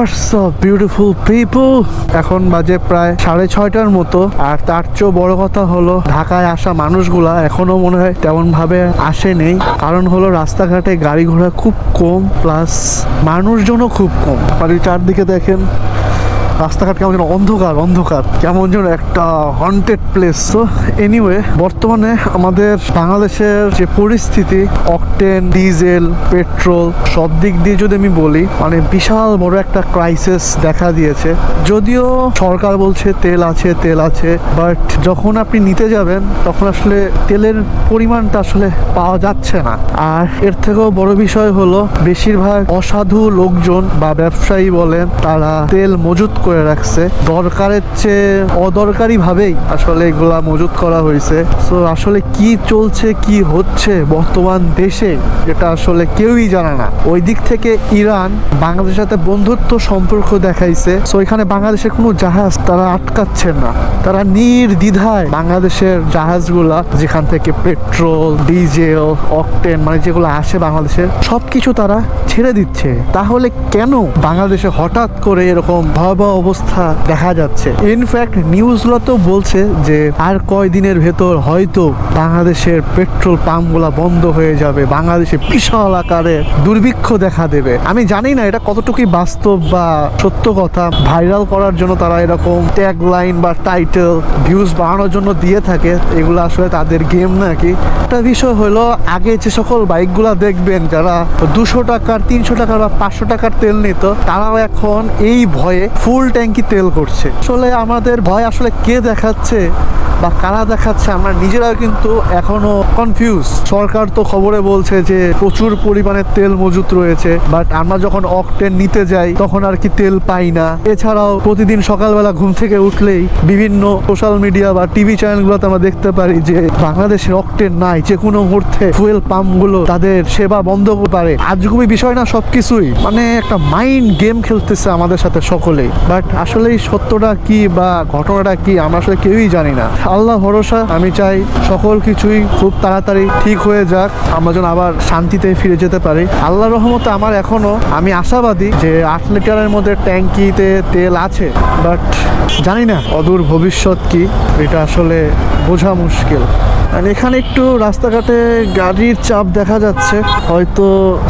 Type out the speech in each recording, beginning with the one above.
WhatsApp beautiful people, এখন বাজে প্রায় 6:30টার মতো। আর তার চেয়েও বড় কথা হলো ঢাকায় আসা মানুষগুলা এখনো মনে হয় তেমন ভাবে আসেনি। কারণ হলো রাস্তাঘাটে গাড়ি ঘোড়া খুব কম, প্লাস মানুষজনও খুব কম। আর চারদিকে দেখেন রাস্তাঘাট কেমন যেন অন্ধকার অন্ধকার, কেমন যেন একটা হন্টেড প্লেস। তো এনিওয়ে, বর্তমানে আমাদের বাংলাদেশের যে পরিস্থিতি, অকটেন, ডিজেল, পেট্রোল সব দিক দিয়ে যদি আমি বলি, মানে বিশাল বড় একটা ক্রাইসিস দেখা দিয়েছে। যদিও সরকার বলছে তেল আছে, বাট যখন আপনি নিতে যাবেন তখন আসলে তেলের পরিমাণটা আসলে পাওয়া যাচ্ছে না। আর এর থেকেও বড় বিষয় হলো বেশিরভাগ অসাধু লোকজন বা ব্যবসায়ী বলেন, তারা তেল মজুত করে রাখছে দরকারের চেয়ে অদরকারি ভাবেই আসলে এগুলা মজুত করা হয়েছে। সো আসলে কি চলছে কি হচ্ছে বর্তমান দেশে, এটা আসলে কেউই জানে না। ওই দিক থেকে ইরান বাংলাদেশের সাথে বন্ধুত্ব সম্পর্ক দেখাইছে। সো এখানে বাংলাদেশের কোনো জাহাজ তারা আটকাচ্ছেন না, তারা নির্দ্বিধায় বাংলাদেশের জাহাজগুলা যেখান থেকে পেট্রোল, ডিজেল, অকটেন মানে যেগুলো আসে বাংলাদেশের সবকিছু তারা ছেড়ে দিচ্ছে। তাহলে কেন বাংলাদেশে হঠাৎ করে এরকম ভয়াবহ অবস্থা দেখা যাচ্ছে? ইনফ্যাক্ট নিউজগুলো তো বলছে যে আর কয়দিনের ভেতর হয়তো বাংলাদেশের পেট্রোল পাম্পগুলা বন্ধ হয়ে যাবে, বাংলাদেশে বিশাল আকারে দুর্ভিক্ষ দেখা দেবে। আমি জানি না এটা কতটুকুই বাস্তব বা সত্য কথা। ভাইরাল করার জন্য তারা এরকম ট্যাগ লাইন বা টাইটেল ভিউজ বাড়ানোর জন্য দিয়ে থাকে, এগুলো আসলে তাদের গেম নাকি। একটা বিষয় হলো, আগে যে সকল বাইকগুলা দেখবেন যারা 200 টাকার 300 টাকার বা 500 টাকার তেল নিত, তারাও এখন এই ভয়ে ফুল ট্যাঙ্কি তেল করছে। আসলে আমাদের ভয় আসলে কে দেখাচ্ছে বা কারা দেখাচ্ছে আমরা নিজেরাও কিন্তু এখনো কনফিউজ। সরকার তো খবরে বলছে যে প্রচুর পরিমাণে তেল মজুত রয়েছে, বাট আমরা যখন অকটেন নিতে যাই তখন আর কি তেল পাই না। এছাড়াও প্রতিদিন সকালবেলা ঘুম থেকে উঠলেই বিভিন্ন সোশ্যাল মিডিয়া বা টিভি চ্যানেলগুলোতে আমরা দেখতে পারি যে বাংলাদেশের অকটেন নাই, যে কোনো মুহূর্তে ফুয়েল পাম্পগুলো তাদের সেবা বন্ধ করতে পারে। আজগুবি বিষয় না সবকিছুই, মানে একটা মাইন্ড গেম খেলতেছে আমাদের সাথে সকলেই। বাট আসলে সত্যটা কি বা ঘটনাটা কি আমরা আসলে কেউই জানি না। আল্লাহ ভরসা, আমি চাই সকল কিছুই খুব তাড়াতাড়ি ঠিক হয়ে যাক, আমরা যেন আবার শান্তিতে ফিরে যেতে পারি। আল্লাহর রহমতে আমার এখনো আমি আশাবাদী যে 8 লিটারের মধ্যে ট্যাঙ্কিতে তেল আছে, বাট জানি না অদূর ভবিষ্যৎ কি, এটা আসলে বোঝা মুশকিল। আর এখানে একটু রাস্তাঘাটে গাড়ির চাপ দেখা যাচ্ছে, হয়তো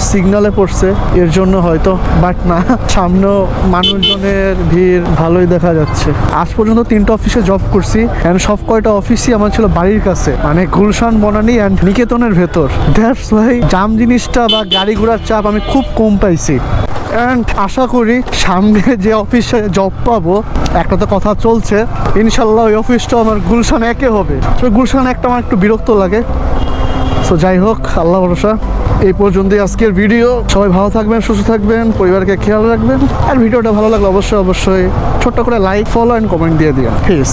সিগনালে পড়ছে এর জন্য হয়তো, বাট না, সামনেও মানুষজনের ভিড় ভালোই দেখা যাচ্ছে। আজ পর্যন্ত 3টা অফিসে জব করছি, অ্যান্ড সব কয়টা অফিসই আমার ছিল বাড়ির কাছে, মানে গুলশান, বনানী অ্যান্ড নিকেতনের ভেতর। দ্যাটস ওয়াই জাম জিনিসটা বা গাড়ি ঘোড়ার চাপ আমি খুব কম পাইছি। অ্যান্ড আশা করি সামনে যে অফিসে জব পাবো, একটা তো কথা চলছে, ইনশাল্লাহ ওই অফিসটা আমার গুলশান 1-এ হবে। তো গুলশান 1টা আমার একটু বিরক্ত লাগে। সো যাই হোক, আল্লাহ ভরসা। এই পর্যন্তই আজকের ভিডিও। সবাই ভালো থাকবেন, সুস্থ থাকবেন, পরিবারকে খেয়াল রাখবেন। আর ভিডিওটা ভালো লাগলে অবশ্যই ছোট্ট করে লাইক, ফলো অ্যান্ড কমেন্ট দিয়ে দিন। প্লিজ।